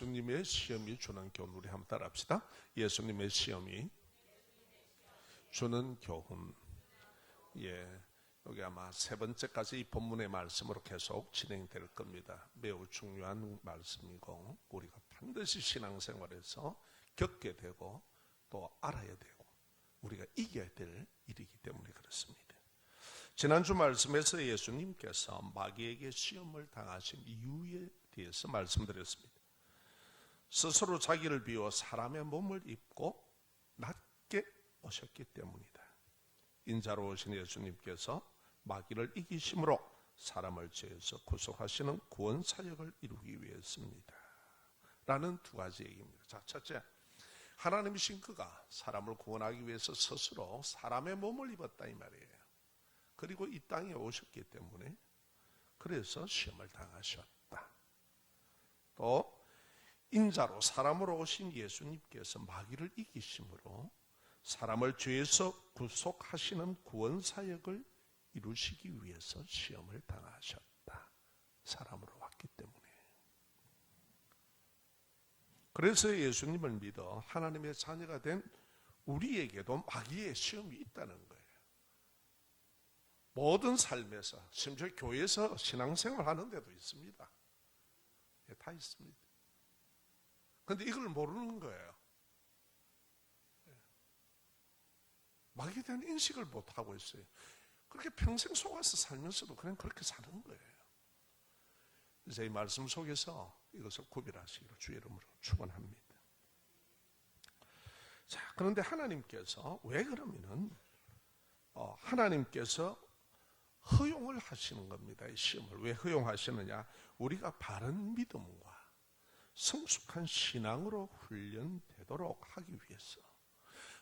예수님의 시험이 주는 교훈, 우리 한번 따라합시다. 예수님의 시험이 주는 교훈. 여기 아마 세 번째까지 이 본문의 말씀으로 계속 진행될 겁니다. 매우 중요한 말씀이고 우리가 반드시 신앙생활에서 겪게 되고 또 알아야 되고 우리가 이겨야 될 일이기 때문에 그렇습니다. 지난주 말씀에서 예수님께서 마귀에게 시험을 당하신 이유에 대해서 말씀드렸습니다. 스스로 자기를 비워 사람의 몸을 입고 낮게 오셨기 때문이다. 인자로 오신 예수님께서 마귀를 이기심으로 사람을 죄에서 구속하시는 구원 사역을 이루기 위해서입니다. 라는 두 가지 얘기입니다. 자, 첫째, 하나님이신 그가 사람을 구원하기 위해서 스스로 사람의 몸을 입었다 이 말이에요. 그리고 이 땅에 오셨기 때문에 그래서 시험을 당하셨다. 또 인자로 사람으로 오신 예수님께서 마귀를 이기심으로 사람을 죄에서 구속하시는 구원 사역을 이루시기 위해서 시험을 당하셨다. 사람으로 왔기 때문에. 그래서 예수님을 믿어 하나님의 자녀가 된 우리에게도 마귀의 시험이 있다는 거예요. 모든 삶에서, 심지어 교회에서 신앙생활 하는 데도 있습니다. 다 있습니다. 그런데 이걸 모르는 거예요. 마귀에 대한 인식을 못하고 있어요. 그렇게 평생 속아서 살면서도 그냥 그렇게 사는 거예요. 이제 이 말씀 속에서 이것을 구별하시기로 주의 이름으로 축원합니다. 자, 그런데 하나님께서 왜 그러면은 하나님께서 허용을 하시는 겁니다. 이 시험을 왜 허용하시느냐? 우리가 바른 믿음과 성숙한 신앙으로 훈련되도록 하기 위해서.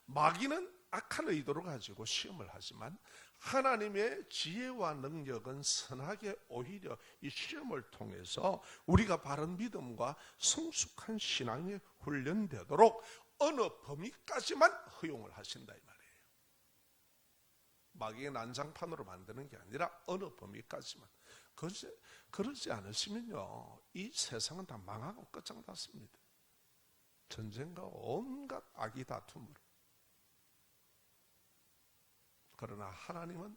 마귀는 악한 의도를 가지고 시험을 하지만 하나님의 지혜와 능력은 선하게 오히려 이 시험을 통해서 우리가 바른 믿음과 성숙한 신앙에 훈련되도록 어느 범위까지만 허용을 하신다 이 말이에요. 마귀의 난장판으로 만드는 게 아니라 어느 범위까지만. 그러지 않으시면요 이 세상은 다 망하고 끝장났습니다. 전쟁과 온갖 악의 다툼으로. 그러나 하나님은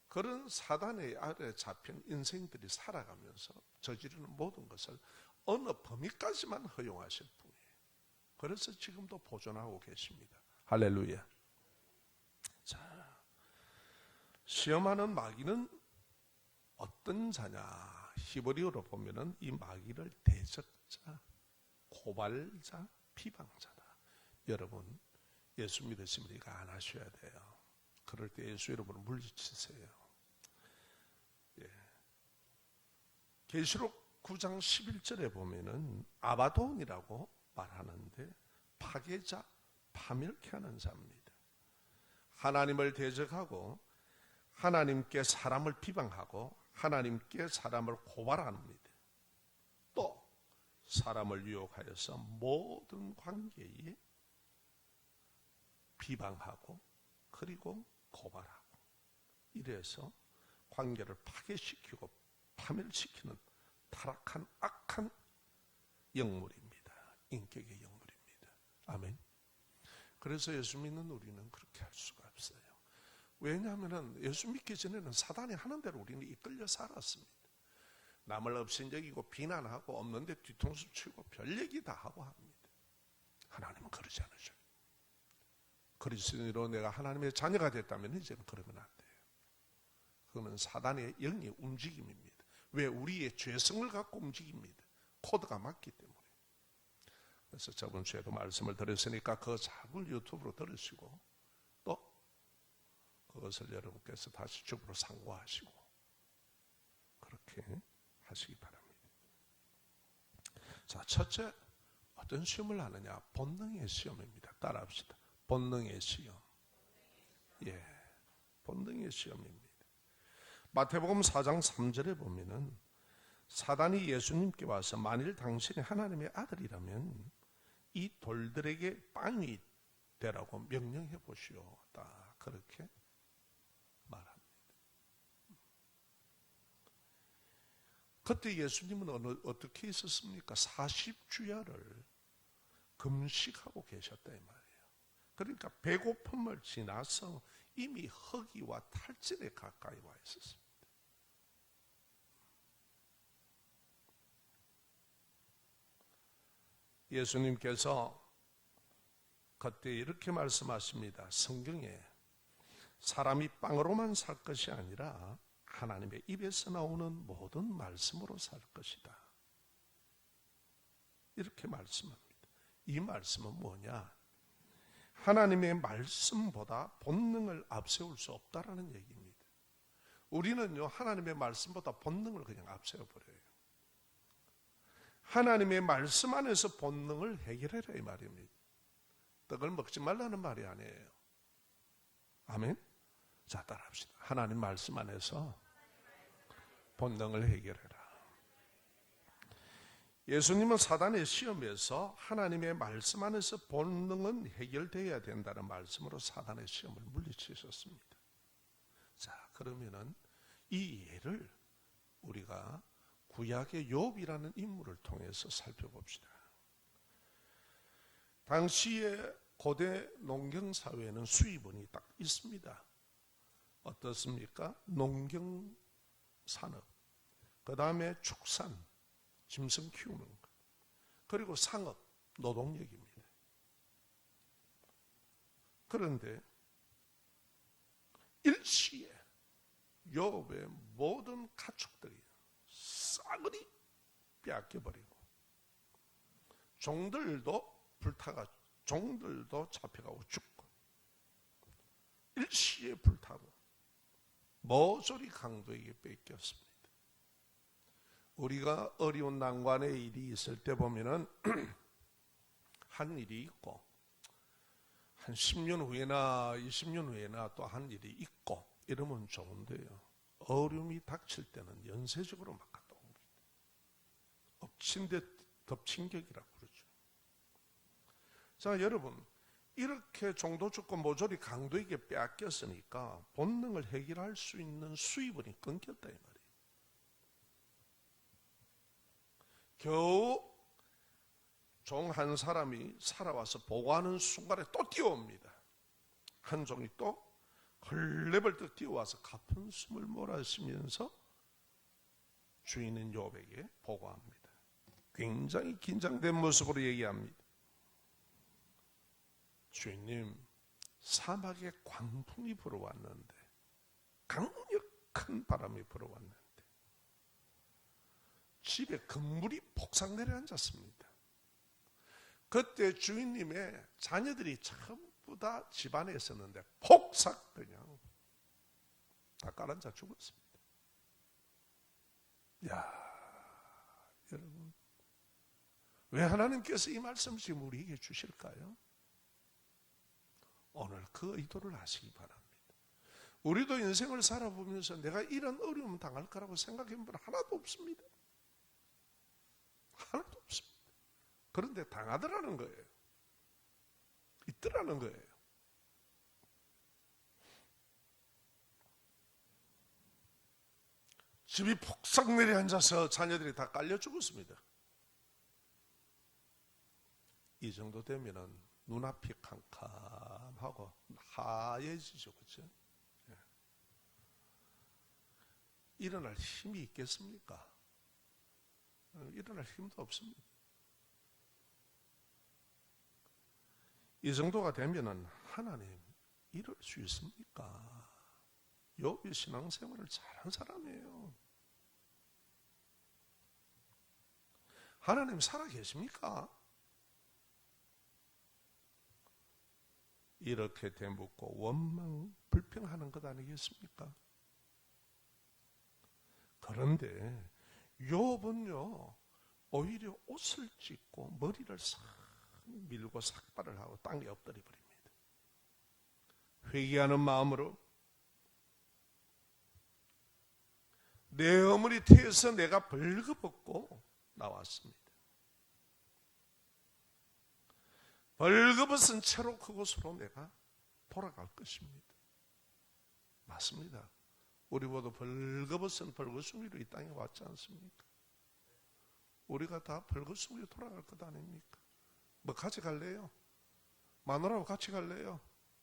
그런 사단의 아래에 잡힌 인생들이 살아가면서 저지르는 모든 것을 어느 범위까지만 허용하실 뿐이에요. 그래서 지금도 보존하고 계십니다. 할렐루야. 자, 시험하는 마귀는 어떤 자냐? 히브리어로 보면은 이 마귀를 대적자, 고발자, 비방자다. 여러분 예수 믿으시면 이거 안 하셔야 돼요. 그럴 때 예수 이름으로 물리치세요. 계시록 9장 11절에 보면은 아바돈이라고 말하는데 파괴자, 파멸케 하는 자입니다. 하나님을 대적하고 하나님께 사람을 비방하고 하나님께 사람을 고발합니다. 또 사람을 유혹하여서 모든 관계에 비방하고 그리고 고발하고 이래서 관계를 파괴시키고 파멸시키는 타락한 악한 영물입니다. 인격의 영물입니다. 아멘. 그래서 예수 믿는 우리는 그렇게 할 수가 없어요. 왜냐하면 예수 믿기 전에는 사단이 하는 대로 우리는 이끌려 살았습니다. 남을 업신여기고 비난하고 없는데 뒤통수 치고 별 얘기 다 하고 합니다. 하나님은 그러지 않으셔요. 그리스도인으로 내가 하나님의 자녀가 됐다면 이제는 그러면 안 돼요. 그거는 사단의 영의 움직임입니다. 왜? 우리의 죄성을 갖고 움직입니다. 코드가 맞기 때문에. 그래서 저번 주에도 말씀을 드렸으니까 그 작은 유튜브로 들으시고 또 그것을 여러분께서 다시 주부로 상고하시고 그렇게 하시기 바랍니다. 자, 첫째 어떤 시험을 하느냐? 본능의 시험입니다. 따라합시다. 본능의 시험. 본능의 시험입니다. 마태복음 4장 3절에 보면은 사단이 예수님께 와서 만일 당신이 하나님의 아들이라면 이 돌들에게 빵이 되라고 명령해 보시오다. 그렇게 말합니다. 그때 예수님은 어떻게 있었습니까? 40주야를 금식하고 계셨다 이 말이에요. 그러니까 배고픔을 지나서 이미 허기와 탈진에 가까이 와 있었습니다. 예수님께서 그때 이렇게 말씀하십니다. 성경에 사람이 빵으로만 살 것이 아니라 하나님의 입에서 나오는 모든 말씀으로 살 것이다. 이렇게 말씀합니다. 이 말씀은 뭐냐? 하나님의 말씀보다 본능을 앞세울 수 없다라는 얘기입니다. 우리는요, 하나님의 말씀보다 본능을 그냥 앞세워버려요. 하나님의 말씀 안에서 본능을 해결해라 이 말입니다. 떡을 먹지 말라는 말이 아니에요. 아멘? 자, 따라합시다. 하나님 말씀 안에서 본능을 해결해라. 예수님은 사단의 시험에서 하나님의 말씀 안에서 본능은 해결되어야 된다는 말씀으로 사단의 시험을 물리치셨습니다. 자, 그러면은 이 예를 우리가 구약의 욥이라는 인물을 통해서 살펴봅시다. 당시의 고대 농경사회에는 수입원이 딱 있습니다. 어떻습니까? 농경 산업, 그 다음에 축산, 짐승 키우는 것, 그리고 상업, 노동력입니다. 그런데 일시에 욥의 모든 가축들이 싸그리 빼앗겨버리고 종들도 불타가 종들도 잡혀가고 죽고 일시에 불타고 모조리 강도에게 뺏겼습니다. 우리가 어려운 난관의 일이 있을 때 보면은 한 일이 있고 한 10년 후에나 20년 후에나 또 한 일이 있고 이러면 좋은데요. 어려움이 닥칠 때는 연쇄적으로 막 갔다 옵니다. 엎친 데 덮친 격이라고 그러죠. 자, 여러분, 이렇게 종도 죽고 모조리 강도에게 빼앗겼으니까 본능을 해결할 수 있는 수입원이 끊겼다 이 말이에요. 겨우 종 한 사람이 살아와서 보고하는 순간에 또 뛰어옵니다. 한 종이 또 헐레벌떡 뛰어와서 가쁜 숨을 몰아쉬면서 주인인 욥에게 보고합니다. 굉장히 긴장된 모습으로 얘기합니다. 주인님, 사막에 광풍이 불어왔는데, 강력한 바람이 불어왔는데 집에 건물이 폭삭 내려앉았습니다. 그때 주인님의 자녀들이 전부 다 집안에 있었는데 폭삭 그냥 다 깔아앉아 죽었습니다. 야, 여러분, 왜 하나님께서 이 말씀을 지금 우리에게 주실까요? 오늘 그 의도를 아시기 바랍니다. 우리도 인생을 살아보면서 내가 이런 어려움 당할 거라고 생각해본 분 하나도 없습니다. 하나도 없습니다. 그런데 당하더라는 거예요. 있더라는 거예요. 집이 폭삭 내려앉아서 자녀들이 다 깔려 죽었습니다. 이 정도 되면은 눈앞이 캄캄하고 하얘지죠, 그렇죠? 예. 일어날 힘이 있겠습니까? 일어날 힘도 없습니다. 이 정도가 되면은 하나님 이럴 수 있습니까? 욥이 신앙생활을 잘한 사람이에요. 하나님 살아 계십니까? 이렇게 되묻고 원망, 불평하는 것 아니겠습니까? 그런데 욥은요, 오히려 옷을 찢고 머리를 싹 밀고 삭발을 하고 땅에 엎드려 버립니다. 회개하는 마음으로 내 어머니 태에서 내가 벌거벗고 나왔습니다. 벌거벗은 채로 그곳으로 내가 돌아갈 것입니다. 맞습니다. 우리 모두 벌거벗은 벌거숭이로 이 땅에 왔지 않습니까? 우리가 다 벌거숭이 돌아갈 것 아닙니까? 뭐 가져갈래요? 마누라하고 같이 갈래요?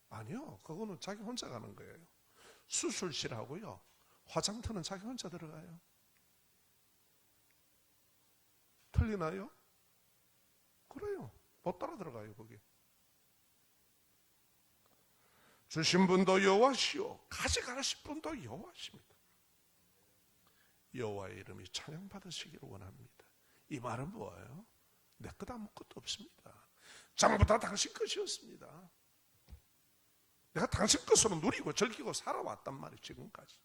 아니요. 그거는 자기 혼자 가는 거예요. 수술실하고요, 화장터는 자기 혼자 들어가요. 틀리나요? 그래요. 못 따라 들어가요, 거기. 주신 분도 여호와시오, 가져가실 분도 여호와십니다. 여호와의 이름이 찬양받으시기를 원합니다. 이 말은 뭐예요? 내 것 아무것도 없습니다. 전부 다 당신 것이었습니다. 내가 당신 것으로 누리고 즐기고 살아왔단 말이에요, 지금까지.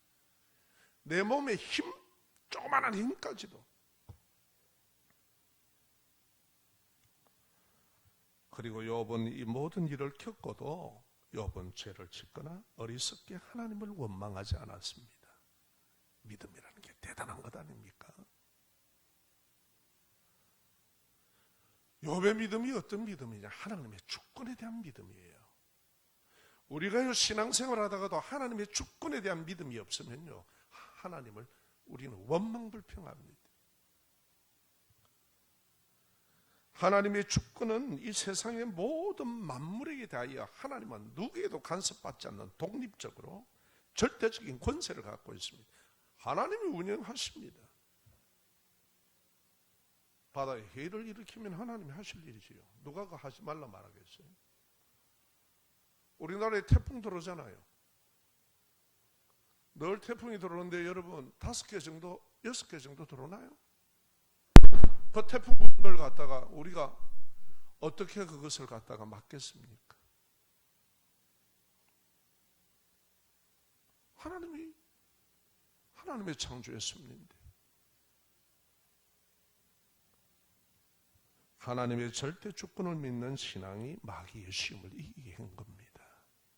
내 몸의 힘, 조그마한 힘까지도. 그리고 욥은 이 모든 일을 겪고도 욥은 죄를 짓거나 어리석게 하나님을 원망하지 않았습니다. 믿음이라는 게 대단한 것 아닙니까? 욥의 믿음이 어떤 믿음이냐? 하나님의 주권에 대한 믿음이에요. 우리가 신앙생활 하다가도 하나님의 주권에 대한 믿음이 없으면요, 하나님을 우리는 원망불평합니다. 하나님의 주권은 이 세상의 모든 만물에게 대하여 하나님은 누구에도 간섭받지 않는 독립적으로 절대적인 권세를 갖고 있습니다. 하나님이 운영하십니다. 바다에 해를 일으키면 하나님이 하실 일이지요. 누가 그 하지 말라 말하겠어요? 우리나라에 태풍 들어오잖아요. 늘 태풍이 들어오는데 여러분 5개 정도, 6개 정도 들어오나요? 그 태풍분들 갖다가 우리가 어떻게 그것을 갖다가 막겠습니까? 하나님의 창조의 섭리인데, 하나님의 절대 주권을 믿는 신앙이 마귀의 시험을 이기게 한 겁니다.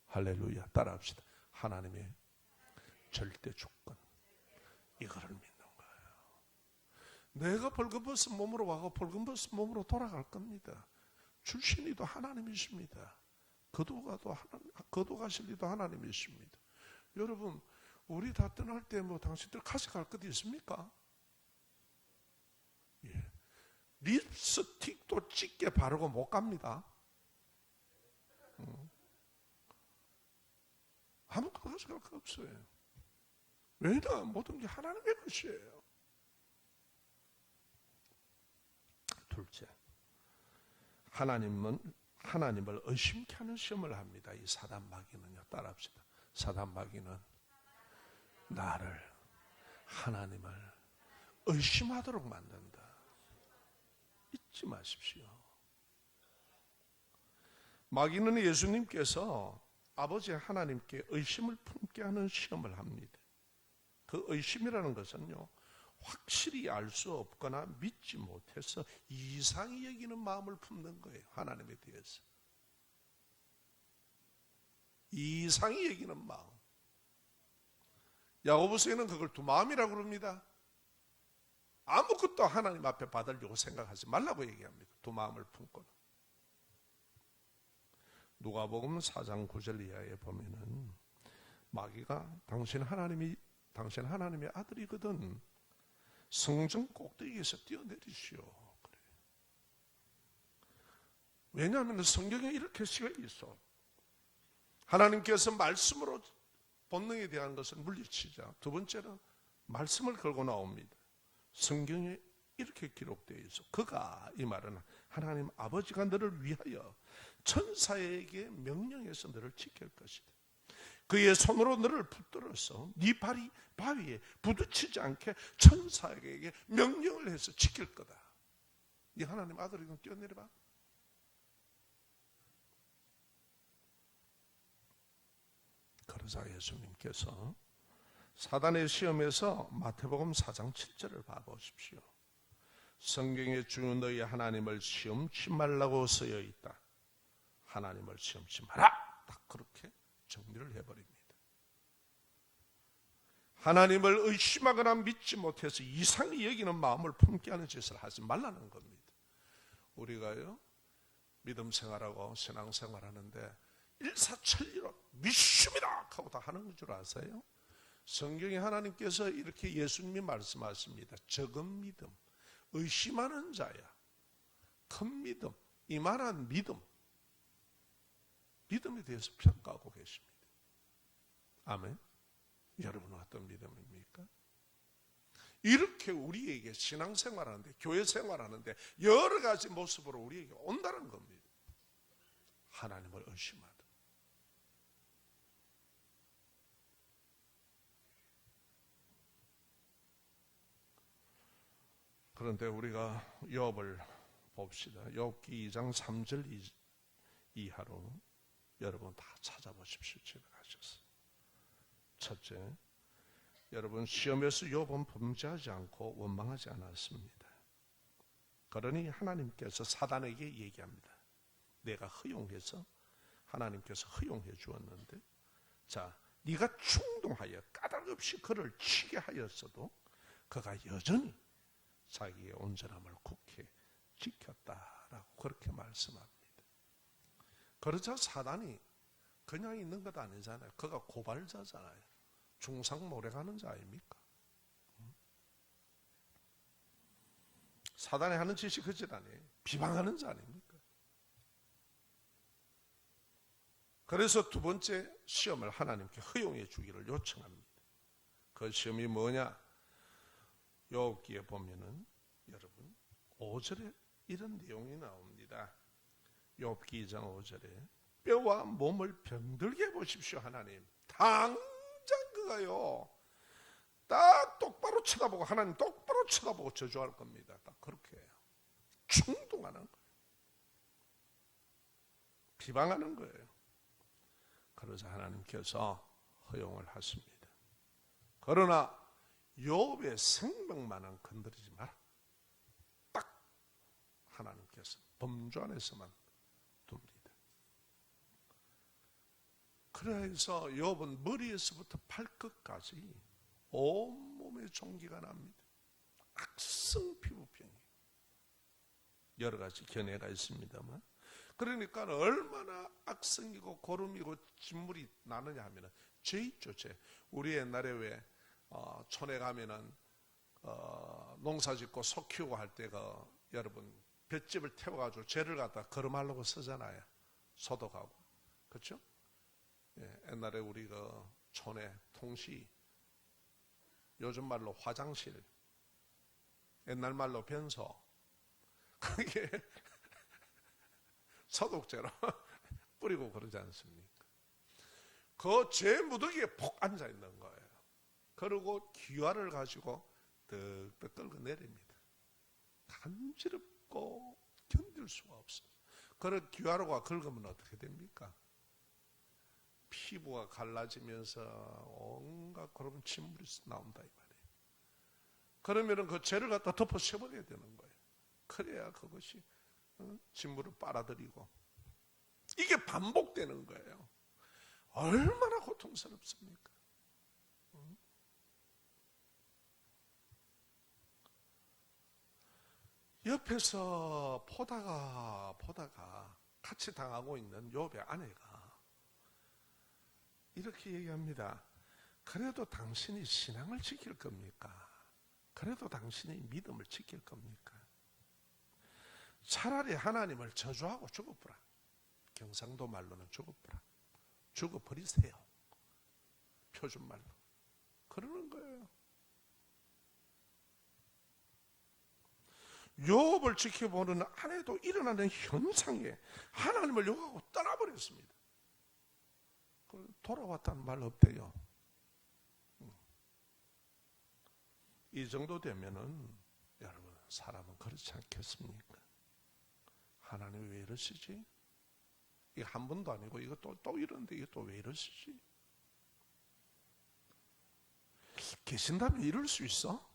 할렐루야. 따라합시다. 하나님의 절대 주권, 이거를 믿는 거예요. 내가 벌거벗은 몸으로 와서 벌거벗은 몸으로 돌아갈 겁니다. 출신이도 하나님이십니다. 거두가실 이도 하나님이십니다. 여러분, 우리 다 떠날 때 뭐 당신들 가져갈 것 있습니까? 예. 립스틱도 짙게 바르고 못 갑니다. 아무것도 가져갈 거 없어요. 왜냐? 모든 게 하나님의 것이에요. 둘째, 하나님을 의심케 하는 시험을 합니다. 이 사단 마귀는요. 따라합시다. 사단 마귀는 나를, 하나님을 의심하도록 만든다. 잊지 마십시오. 마귀는 예수님께서 아버지 하나님께 의심을 품게 하는 시험을 합니다. 그 의심이라는 것은요, 확실히 알 수 없거나 믿지 못해서 이상히 여기는 마음을 품는 거예요. 하나님에 대해서 이상히 여기는 마음. 야고보서에는 그걸 두 마음이라고 그럽니다. 아무것도 하나님 앞에 받으려고 생각하지 말라고 얘기합니다. 두 마음을 품고는. 누가복음 4장 9절 이하에 보면은 마귀가 당신 하나님의 아들이거든 성전 꼭대기에서 뛰어내리시오. 그래. 왜냐하면 성경에 이렇게 쓰여 있어. 하나님께서 말씀으로 본능에 대한 것을 물리치자. 두 번째는 말씀을 걸고 나옵니다. 성경에 이렇게 기록되어 있어. 그가, 이 말은 하나님 아버지가 너를 위하여 천사에게 명령해서 너를 지킬 것이다. 그의 손으로 너를 붙들어서 네 발이 바위에 부딪히지 않게 천사에게 명령을 해서 지킬 거다. 네 하나님 아들이건 뛰어내려봐. 그러자 예수님께서 사단의 시험에서 마태복음 4장 7절을 봐보십시오. 성경에 주 너희 하나님을 시험치 말라고 쓰여 있다. 하나님을 시험치 마라. 딱 그렇게 정리를 해버립니다. 하나님을 의심하거나 믿지 못해서 이상히 여기는 마음을 품게 하는 짓을 하지 말라는 겁니다. 우리가요, 믿음 생활하고 신앙 생활하는데 일사천리로 믿습니다 하고 다 하는 줄 아세요? 성경에 하나님께서 이렇게 예수님이 말씀하십니다. 적은 믿음, 의심하는 자야. 큰 믿음, 이만한 믿음에 대해서 평가하고 계십니다. 아멘. 여러분은 어떤 믿음입니까? 이렇게 우리에게 신앙생활하는데, 교회 생활하는데 여러 가지 모습으로 우리에게 온다는 겁니다. 하나님을 의심하다. 그런데 우리가 욥을 봅시다. 욥기 2장 3절 이하로 여러분 다 찾아보십시오. 집에 가셔서. 첫째, 여러분 시험에서 욥은 범죄하지 않고 원망하지 않았습니다. 그러니 하나님께서 사단에게 얘기합니다. 내가 허용해서 하나님께서 허용해 주었는데, 자, 네가 충동하여 까닭없이 그를 치게 하였어도 그가 여전히 자기의 온전함을 굳게 지켰다라고 그렇게 말씀합니다. 그러자 사단이 그냥 있는 것 아니잖아요. 그가 고발자잖아요. 중상 모략하는 자 아닙니까? 사단이 하는 짓이 그 짓 아니에요. 비방하는 자 아닙니까? 그래서 두 번째 시험을 하나님께 허용해 주기를 요청합니다. 그 시험이 뭐냐? 욥기에 보면은 여러분 5절에 이런 내용이 나옵니다. 욥기 2장 5절에 뼈와 몸을 병들게 해보십시오. 하나님 당장 그가요 딱 똑바로 쳐다보고, 하나님 똑바로 쳐다보고 저주할 겁니다. 딱 그렇게 해요. 충동하는 거예요. 비방하는 거예요. 그러자 하나님께서 허용을 하십니다. 그러나 욥의 생명만은 건드리지 마라. 딱 하나님께서 범주 안에서만 둡니다. 그래서 욥은 머리에서부터 발끝까지 온몸에 종기가 납니다. 악성 피부병이 여러 가지 견해가 있습니다만, 그러니까 얼마나 악성이고 고름이고 진물이 나느냐 하면은 죄 있죠, 죄. 우리 옛날에 왜 촌에 가면은 농사 짓고 소 키우고 할 때가 여러분 볏집을 태워가지고 죄를 갖다 걸음하려고 쓰잖아요. 소독하고. 그렇죠? 예, 옛날에 우리 그 촌에 통시, 요즘 말로 화장실, 옛날 말로 변소, 그게 소독제로 뿌리고 그러지 않습니까? 그 죄 무더기에 폭 앉아 있는 거예요. 그리고 기와를 가지고 득득 끌고 내립니다. 간지럽고 견딜 수가 없어요. 그런 기와로가 긁으면 어떻게 됩니까? 피부가 갈라지면서 온갖 그런 침물이 나온다 이 말이에요. 그러면은 그 죄를 갖다 덮어 씌워버려야 되는 거예요. 그래야 그것이 진물을 빨아들이고, 이게 반복되는 거예요. 얼마나 고통스럽습니까? 옆에서 보다가 같이 당하고 있는 욥의 아내가 이렇게 얘기합니다. 그래도 당신이 신앙을 지킬 겁니까? 그래도 당신이 믿음을 지킬 겁니까? 차라리 하나님을 저주하고 죽어보라. 경상도 말로는 죽어보라. 죽어버리세요. 표준말로. 그러는 거예요. 욥을 지켜보는 아내도 일어나는 현상에 하나님을 욕하고 떠나버렸습니다. 돌아왔다는 말 없대요. 이 정도 되면은 여러분, 사람은 그렇지 않겠습니까? 하나님 왜 이러시지? 이게 한 번도 아니고 이거 또 이러는데 이게 또 왜 이러시지? 계신다면 이럴 수 있어?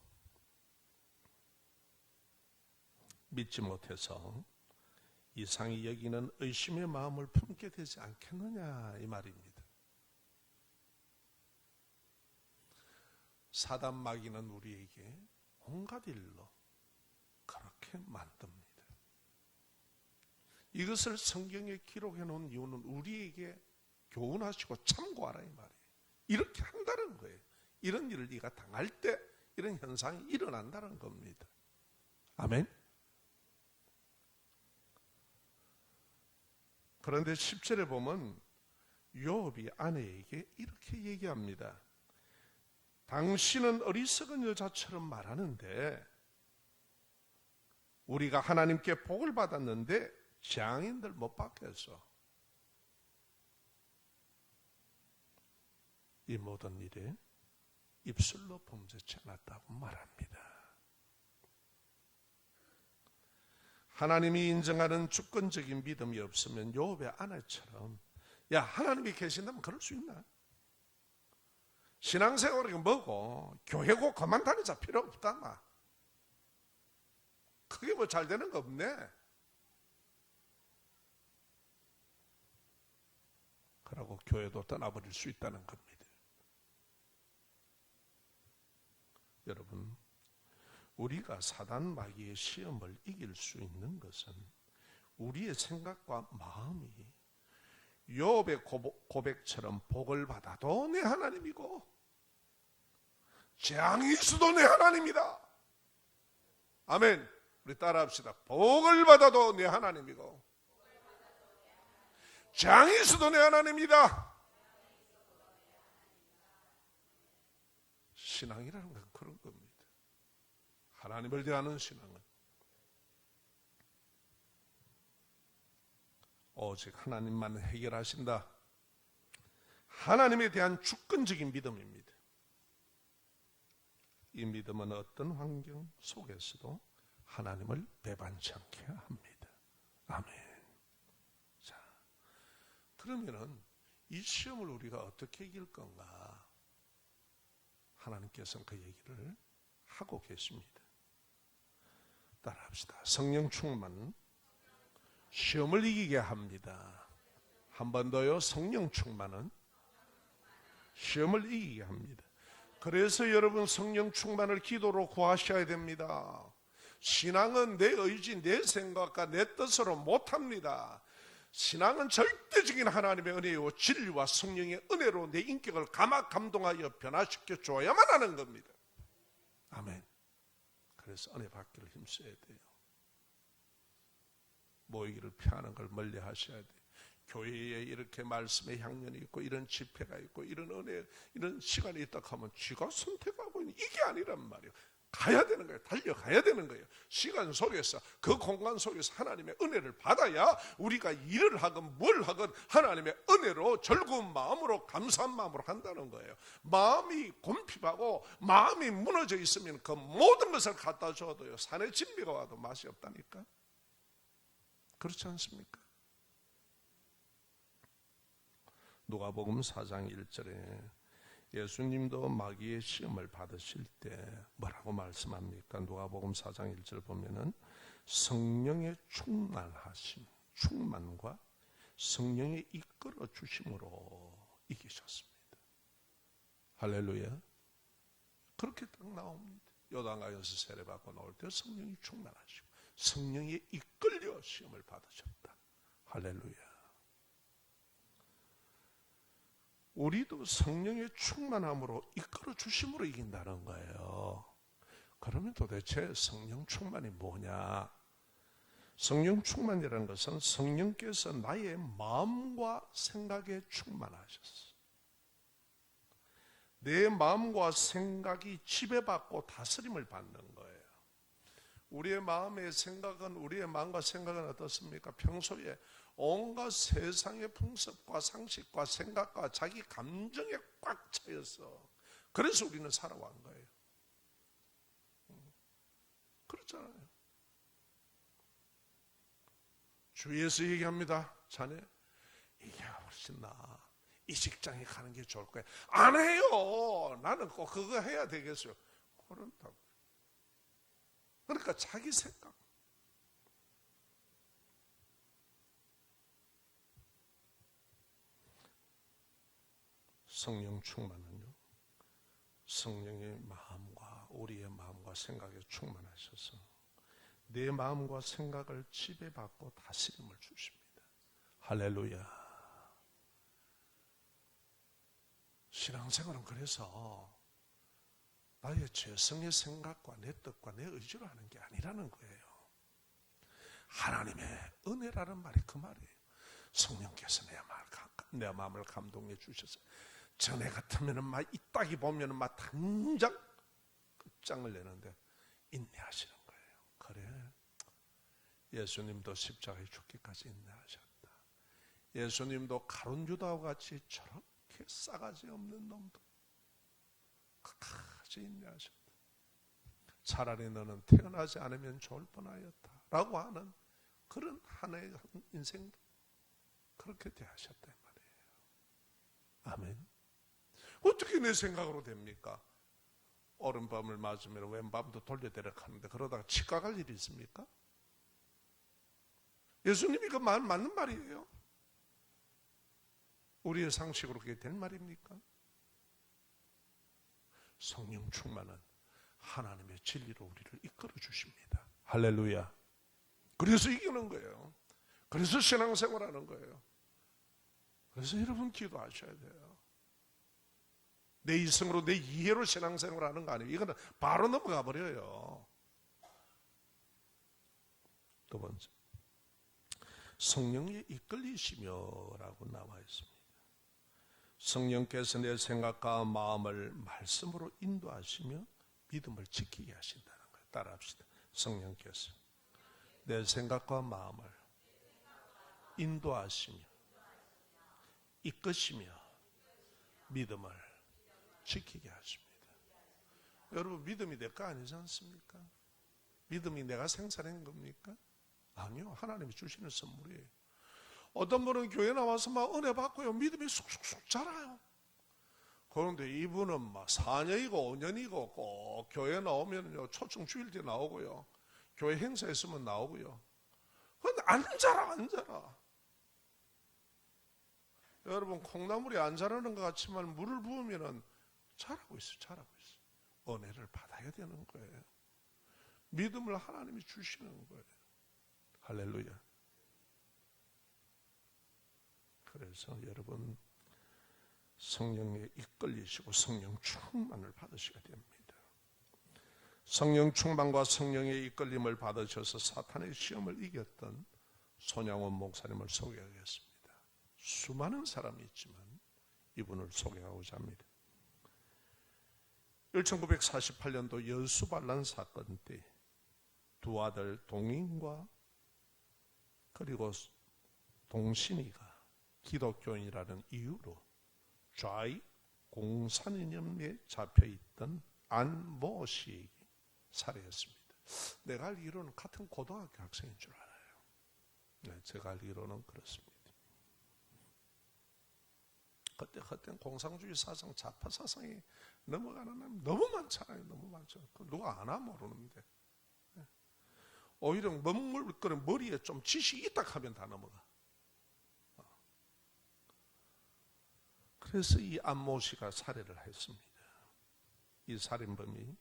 믿지 못해서 이상히 여기는 의심의 마음을 품게 되지 않겠느냐 이 말입니다. 사단 마귀는 우리에게 온갖 일로 그렇게 만듭니다. 이것을 성경에 기록해 놓은 이유는 우리에게 교훈하시고 참고하라 이 말이에요. 이렇게 한다는 거예요. 이런 일을 네가 당할 때 이런 현상이 일어난다는 겁니다. 아멘. 그런데 10절에 보면 요업이 아내에게 이렇게 얘기합니다. 당신은 어리석은 여자처럼 말하는데 우리가 하나님께 복을 받았는데 장인들 못 받겠어. 이 모든 일에 입술로 범죄치 않았다고 말합니다. 하나님이 인정하는 주권적인 믿음이 없으면 요업의 아내처럼 야 하나님이 계신다면 그럴 수 있나? 신앙생활이 뭐고 교회고 그만 다니자 필요 없다 마. 그게 뭐 잘 되는 거 없네. 그러고 교회도 떠나버릴 수 있다는 겁니다. 여러분, 우리가 사단 마귀의 시험을 이길 수 있는 것은 우리의 생각과 마음이 요업의 고백처럼 복을 받아도 내 하나님이고 재앙이 있어도 내 하나님이다. 아멘. 우리 따라합시다. 복을 받아도 내 하나님이고 재앙이 있어도 내 하나님이다. 신앙이라는 건 그런 겁니다. 하나님을 대하는 신앙은 오직 하나님만 해결하신다. 하나님에 대한 주권적인 믿음입니다. 이 믿음은 어떤 환경 속에서도 하나님을 배반치 않게 합니다. 아멘. 자, 그러면은 이 시험을 우리가 어떻게 이길 건가? 하나님께서는 그 얘기를 하고 계십니다. 따라합시다. 성령 충만 시험을 이기게 합니다. 한 번 더요. 성령 충만은 시험을 이기게 합니다. 그래서 여러분 성령 충만을 기도로 구하셔야 됩니다. 신앙은 내 의지, 내 생각과 내 뜻으로 못합니다. 신앙은 절대적인 하나님의 은혜요 진리와 성령의 은혜로 내 인격을 감동하여 변화시켜 줘야만 하는 겁니다. 아멘. 그래서 은혜 받기를 힘써야 돼요. 모이기를 피하는 걸 멀리 하셔야 돼요. 교회에 이렇게 말씀의 향연이 있고 이런 집회가 있고 이런 은혜, 이런 시간이 있다 하면 지가 선택하고 있는 이게 아니란 말이에요. 가야 되는 거예요. 달려가야 되는 거예요. 시간 속에서 그 공간 속에서 하나님의 은혜를 받아야 우리가 일을 하건 뭘 하건 하나님의 은혜로 즐거운 마음으로 감사한 마음으로 한다는 거예요. 마음이 곰핍하고 마음이 무너져 있으면 그 모든 것을 갖다 줘도요 산에 진미가 와도 맛이 없다니까. 그렇지 않습니까? 누가복음 4장 1절에 예수님도 마귀의 시험을 받으실 때 뭐라고 말씀합니까? 누가복음 4장 1절 보면은 성령의 충만하심, 충만과 성령의 이끌어 주심으로 이기셨습니다. 할렐루야. 그렇게 딱 나옵니다. 요단강에서 세례받고 나올 때 성령이 충만하시고 성령에 이끌려 시험을 받으셨다. 할렐루야. 우리도 성령의 충만함으로 이끌어 주심으로 이긴다는 거예요. 그러면 도대체 성령 충만이 뭐냐? 성령 충만이라는 것은 성령께서 나의 마음과 생각에 충만하셨어. 내 마음과 생각이 지배받고 다스림을 받는 거예요. 우리의 마음의 생각은, 우리의 마음과 생각은 어떻습니까? 평소에 온갖 세상의 풍습과 상식과 생각과 자기 감정에 꽉 차였어. 그래서 우리는 살아온 거예요. 그렇잖아요. 주위에서 얘기합니다. 자네 이게 훨씬 나아. 이 직장에 가는 게 좋을 거야. 안 해요. 나는 꼭 그거 해야 되겠어요. 그런다고. 그러니까 자기 생각. 성령 충만은요, 성령의 마음과 우리의 마음과 생각에 충만하셔서 내 마음과 생각을 지배받고 다스림을 주십니다. 할렐루야. 신앙생활은 그래서 나의 죄성의 생각과 내 뜻과 내 의지로 하는 게 아니라는 거예요. 하나님의 은혜라는 말이 그 말이에요. 성령께서 내 마음을 감동해 주셔서 전에 같으면 막 이따기 보면 막 당장 끝장을 내는데 인내하시는 거예요. 그래, 예수님도 십자가에 죽기까지 인내하셨다. 예수님도 가룟 유다와 같이 저렇게 싸가지 없는 놈도 끝까지 인내하셨다. 차라리 너는 태어나지 않으면 좋을 뻔하였다 라고 하는 그런 하나의 인생도 그렇게 대하셨단 말이에요. 아멘. 어떻게 내 생각으로 됩니까? 오른밤을 맞으면 왼밤도 돌려대락 하는데 그러다가 치과 갈 일이 있습니까? 예수님이 그 말 맞는 말이에요. 우리의 상식으로 그게 될 말입니까? 성령 충만은 하나님의 진리로 우리를 이끌어 주십니다. 할렐루야. 그래서 이기는 거예요. 그래서 신앙생활 하는 거예요. 그래서 여러분 기도하셔야 돼요. 내 이성으로 내 이해로 신앙생활 하는 거 아니에요. 이거는 바로 넘어가 버려요. 두 번째, 성령이 이끌리시며라고 나와 있습니다. 성령께서 내 생각과 마음을 말씀으로 인도하시며 믿음을 지키게 하신다는 거예요. 따라합시다. 성령께서 내 생각과 마음을 인도하시며 이끄시며 믿음을 지키게 하십니다. 여러분, 믿음이 내 거 아니지 않습니까? 믿음이 내가 생산한 겁니까? 아니요, 하나님이 주시는 선물이에요. 어떤 분은 교회 나와서 막 은혜 받고요, 믿음이 쑥쑥쑥 자라요. 그런데 이분은 막 4년이고 5년이고 꼭 교회 나오면요, 초청 주일 때 나오고요, 교회 행사 있으면 나오고요. 그런데 안 자라. 여러분, 콩나물이 안 자라는 것 같지만 물을 부으면 자라고 있어. 은혜를 받아야 되는 거예요. 믿음을 하나님이 주시는 거예요. 할렐루야. 그래서 여러분, 성령에 이끌리시고 성령 충만을 받으셔야 됩니다. 성령 충만과 성령의 이끌림을 받으셔서 사탄의 시험을 이겼던 손양원 목사님을 소개하겠습니다. 수많은 사람이 있지만 이분을 소개하고자 합니다. 1948년도 여수반란 사건 때 두 아들 동인과 그리고 동신이가 기독교인이라는 이유로 좌익 공산이념에 잡혀있던 안모 씨에게 살해했습니다. 내가 알기로는 같은 고등학교 학생인 줄 알아요. 네, 제가 알기로는 그렇습니다. 그때 공산주의 사상, 좌파 사상이 넘어가는 놈 너무 많잖아요. 너무 많죠. 누가 아나 모르는데. 오히려 머물거리는 머리에 좀 지식이 있다 하면 다 넘어가. 그래서 이 안모 씨가 살해를 했습니다. 이 살인범이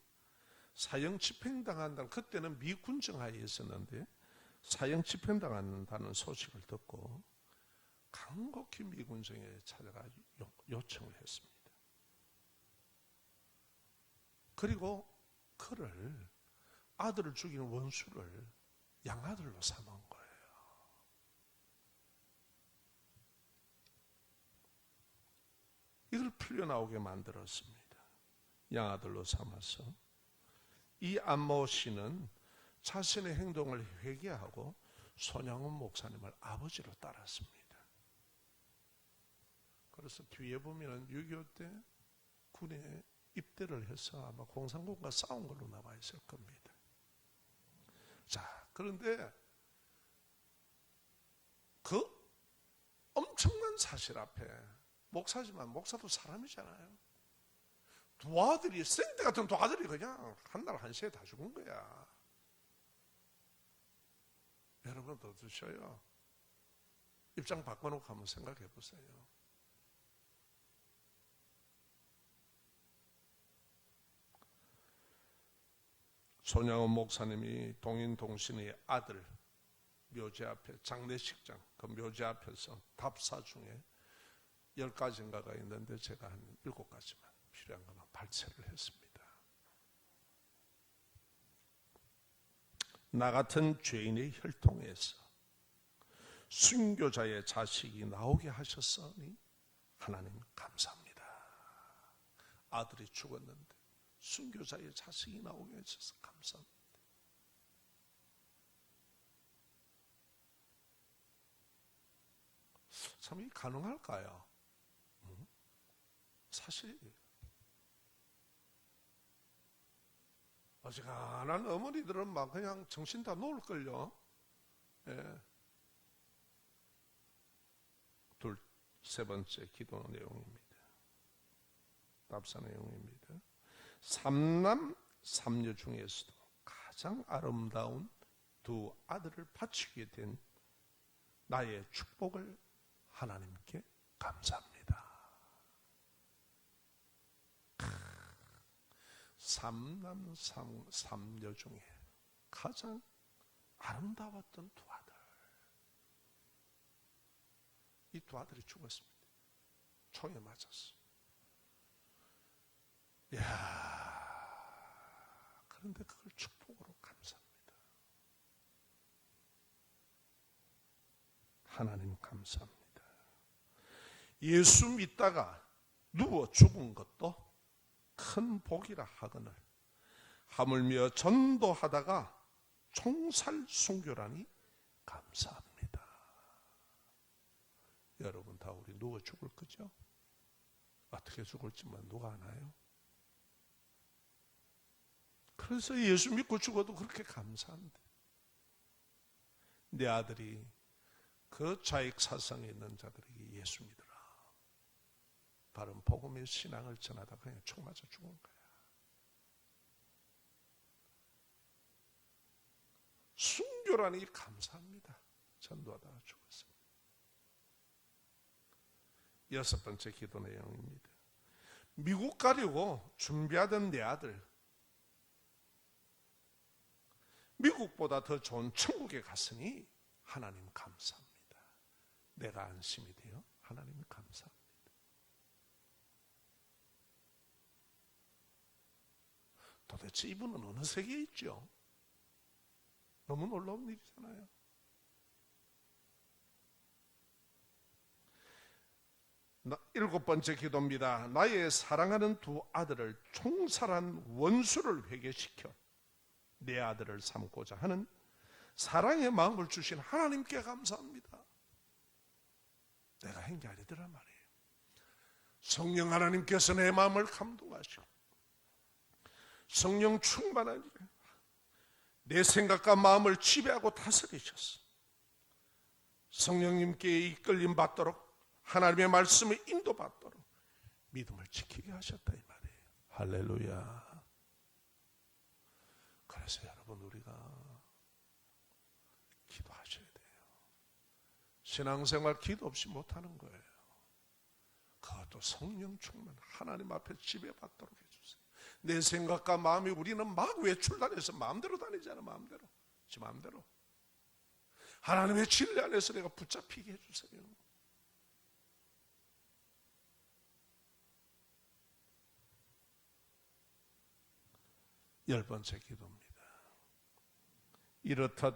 사형 집행당한다는, 그때는 미군정하에 있었는데 사형 집행당한다는 소식을 듣고 간곡히 미군정에 찾아가 요청을 했습니다. 그리고 그를, 아들을 죽인 원수를 양아들로 삼은 거예요. 이걸 풀려나오게 만들었습니다. 양아들로 삼아서 이 안모 씨는 자신의 행동을 회개하고 손양원 목사님을 아버지로 따랐습니다. 그래서 뒤에 보면은 6.25 때 군에 입대를 해서 아마 공산군과 싸운 걸로 나와 있을 겁니다. 자, 그런데 그 엄청난 사실 앞에, 목사지만 목사도 사람이잖아요. 두 아들이, 생때 같은 두 아들이 그냥 한날 한시에 다 죽은 거야. 여러분 더 드셔요. 입장 바꿔놓고 한번 생각해 보세요. 손양원 목사님이 동인 동신의 아들 묘지 앞에, 장례식장 그 묘지 앞에서 답사 중에 10가지인가가 있는데 제가 한 7가지만 필요한 것만 발췌를 했습니다. 나 같은 죄인의 혈통에서 순교자의 자식이 나오게 하셨으니 하나님 감사합니다. 아들이 죽었는데 순교자의 자식이 나오게 하셔서 감사합니다. 참 이게 가능할까요? 사실 어지간한 어머니들은 막 그냥 정신 다 놓을걸요. 예. 세 번째 기도 내용입니다. 답사 내용입니다. 삼남 삼녀 중에서도 가장 아름다운 두 아들을 바치게 된 나의 축복을 하나님께 감사합니다. 삼남 삼녀 중에 가장 아름다웠던 두 아들, 이 두 아들이 죽었습니다. 총에 맞았어. 그런데 그걸 축복으로 감사합니다. 하나님 감사합니다. 예수 믿다가 누워 죽은 것도 큰 복이라 하거늘 하물며 전도하다가 총살 순교라니 감사합니다. 여러분 다 우리 누워 죽을 거죠? 어떻게 죽을지만 누가 아나요? 그래서 예수 믿고 죽어도 그렇게 감사한데, 내 아들이 그 좌익 사상에 있는 자들에게 예수 믿으라, 바른 복음의 신앙을 전하다 그냥 총 맞아 죽은 거야. 순교라니 감사합니다. 전도하다가 죽었습니다. 여섯 번째 기도 내용입니다. 미국 가려고 준비하던 내 아들, 미국보다 더 좋은 천국에 갔으니 하나님 감사합니다. 내가 안심이 되어 하나님 감사합니다. 도대체 이분은 어느 세계에 있죠? 너무 놀라운 일이잖아요. 일곱 번째 기도입니다. 나의 사랑하는 두 아들을 총살한 원수를 회개시켜 내 아들을 삼고자 하는 사랑의 마음을 주신 하나님께 감사합니다. 내가 한 게 아니더라 말이에요. 성령 하나님께서 내 마음을 감동하시고 성령 충만한 내 생각과 마음을 지배하고 다스리셨어. 성령님께 이끌림 받도록, 하나님의 말씀을 인도받도록 믿음을 지키게 하셨다 이 말이에요. 할렐루야. 그래서 여러분 우리가 기도하셔야 돼요. 신앙생활 기도 없이 못하는 거예요. 그것도 성령 충만 하나님 앞에 지배받도록 해주세요. 내 생각과 마음이, 우리는 막 외출다녀서 마음대로 다니잖아. 마음대로, 지 마음대로. 하나님의 진리 안에서 내가 붙잡히게 해주세요. 열 번째 기도입니다. 이렇듯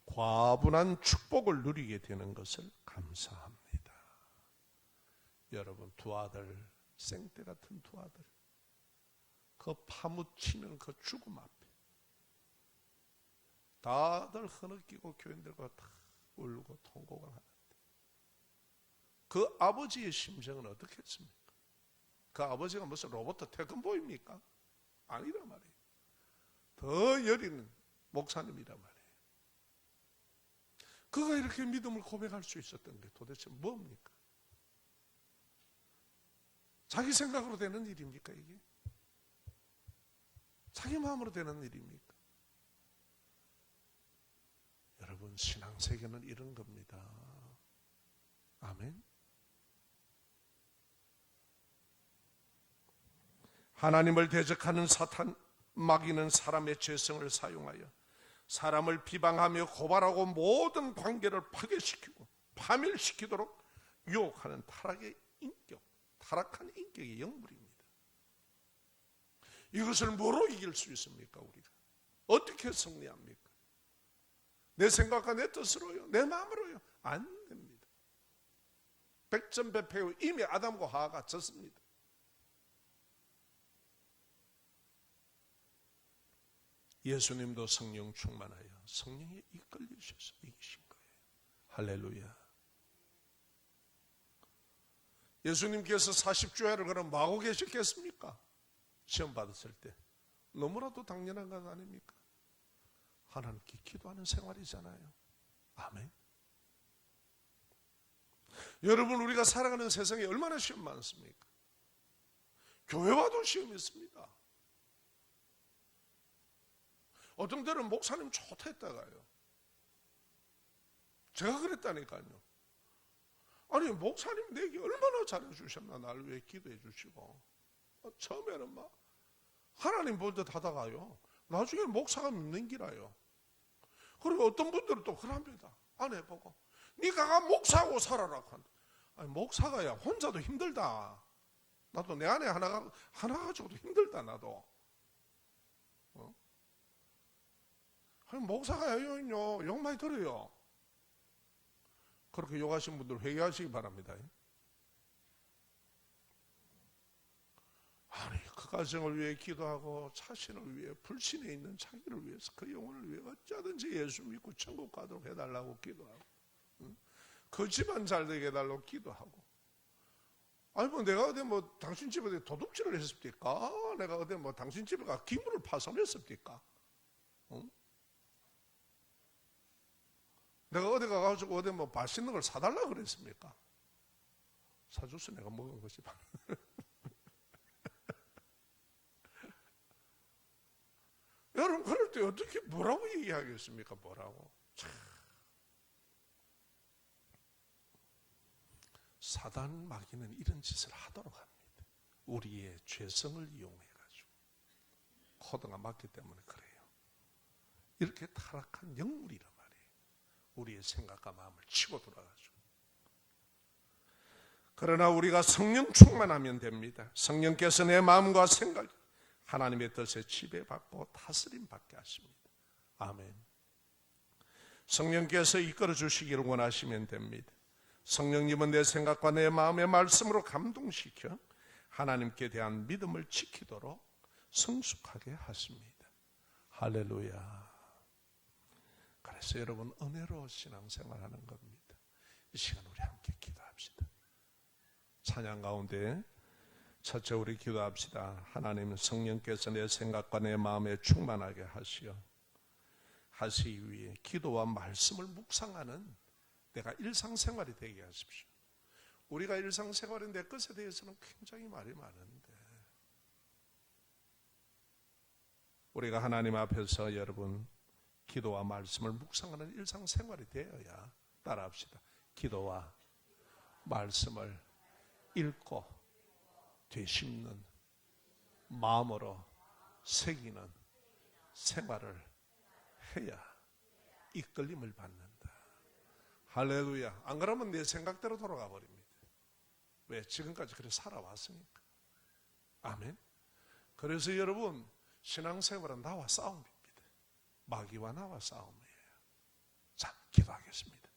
과분한 축복을 누리게 되는 것을 감사합니다. 여러분 두 아들, 생떼 같은 두 아들, 그 파묻히는 그 죽음 앞에 다들 흐느끼고 교인들과 다 울고 통곡을 하는데 그 아버지의 심정은 어떻겠습니까? 그 아버지가 무슨 로봇 태권보입니까? 아니란 말이에요. 더 여리는 목사님이란 말이에요. 그가 이렇게 믿음을 고백할 수 있었던 게 도대체 뭡니까? 자기 생각으로 되는 일입니까 이게? 자기 마음으로 되는 일입니까? 여러분 신앙세계는 이런 겁니다. 아멘. 하나님을 대적하는 사탄 마귀는 사람의 죄성을 사용하여 사람을 비방하며 고발하고 모든 관계를 파괴시키고 파멸시키도록 유혹하는 타락의 인격, 타락한 인격의 영물입니다. 이것을 뭐로 이길 수 있습니까? 우리가 어떻게 승리합니까? 내 생각과 내 뜻으로요, 내 마음으로요. 안 됩니다. 백전백패요. 이미 아담과 하와가 졌습니다. 예수님도 성령 충만하여 성령에 이끌리셔서 이기신 거예요. 할렐루야. 예수님께서 40주야를 그럼 뭐하고 계셨겠습니까? 시험 받았을 때 너무나도 당연한 것 아닙니까? 하나님께 기도하는 생활이잖아요. 아멘. 여러분, 우리가 살아가는 세상에 얼마나 시험 많습니까? 교회와도 시험이 있습니다. 어떤 때는 목사님 좋다 했다가요, 제가 그랬다니까요. 아니, 목사님 내게 얼마나 잘해주셨나, 나를 위해 기도해 주시고. 처음에는 막 하나님 볼 듯 하다가요, 나중에 목사가 믿는 기라요. 그리고 어떤 분들은 또 그럽니다. 아내 보고, 네가 목사하고 살아라. 아니, 목사가야 혼자도 힘들다. 나도 내 아내 하나 가지고도 힘들다. 나도. 아니, 목사가요, 욕 많이 들어요. 그렇게 욕하신 분들 회개하시기 바랍니다. 아니, 그 가정을 위해 기도하고 자신을 위해, 불신에 있는 자기를 위해서, 그 영혼을 위해 어쩌든지 예수 믿고 천국 가도록 해달라고 기도하고, 그 집안 잘 되게 해달라고 기도하고. 아니, 뭐 내가 어디 뭐 당신 집에 도둑질을 했습니까? 내가 어디 뭐 당신 집에 가 기물을 파손했습니까? 내가 어디 가가지고 어디 뭐 맛있는 걸 사달라고 그랬습니까? 사줘서 내가 먹은 것이 바로. 여러분, 그럴 때 어떻게 뭐라고 얘기하겠습니까? 뭐라고? 참. 사단 마귀는 이런 짓을 하도록 합니다. 우리의 죄성을 이용해가지고. 코드가 맞기 때문에 그래요. 이렇게 타락한 영물이란 말이에요. 우리의 생각과 마음을 치고 돌아가죠. 그러나 우리가 성령 충만하면 됩니다. 성령께서 내 마음과 생각, 하나님의 뜻에 지배받고 다스림 받게 하십니다. 아멘. 성령께서 이끌어 주시기를 원하시면 됩니다. 성령님은 내 생각과 내 마음의 말씀으로 감동시켜 하나님께 대한 믿음을 지키도록 성숙하게 하십니다. 할렐루야. 그래서 여러분, 은혜로 신앙생활하는 겁니다. 이 시간 우리 함께 기도합시다. 찬양 가운데 첫째 우리 기도합시다. 하나님, 성령께서 내 생각과 내 마음에 충만하게 하시기 위해 기도와 말씀을 묵상하는 내가 일상생활이 되게 하십시오. 우리가 일상생활인 내 것에 대해서는 굉장히 말이 많은데, 우리가 하나님 앞에서 여러분 기도와 말씀을 묵상하는 일상생활이 되어야, 따라합시다. 기도와 말씀을 읽고 되씹는 마음으로 새기는 생활을 해야 이끌림을 받는다. 할렐루야. 안 그러면 내 생각대로 돌아가 버립니다. 왜? 지금까지 그렇게 살아왔으니까. 아멘. 그래서 여러분, 신앙생활은 나와 싸움입니다. 마귀와 나와 싸움이에요. 자, 기도하겠습니다.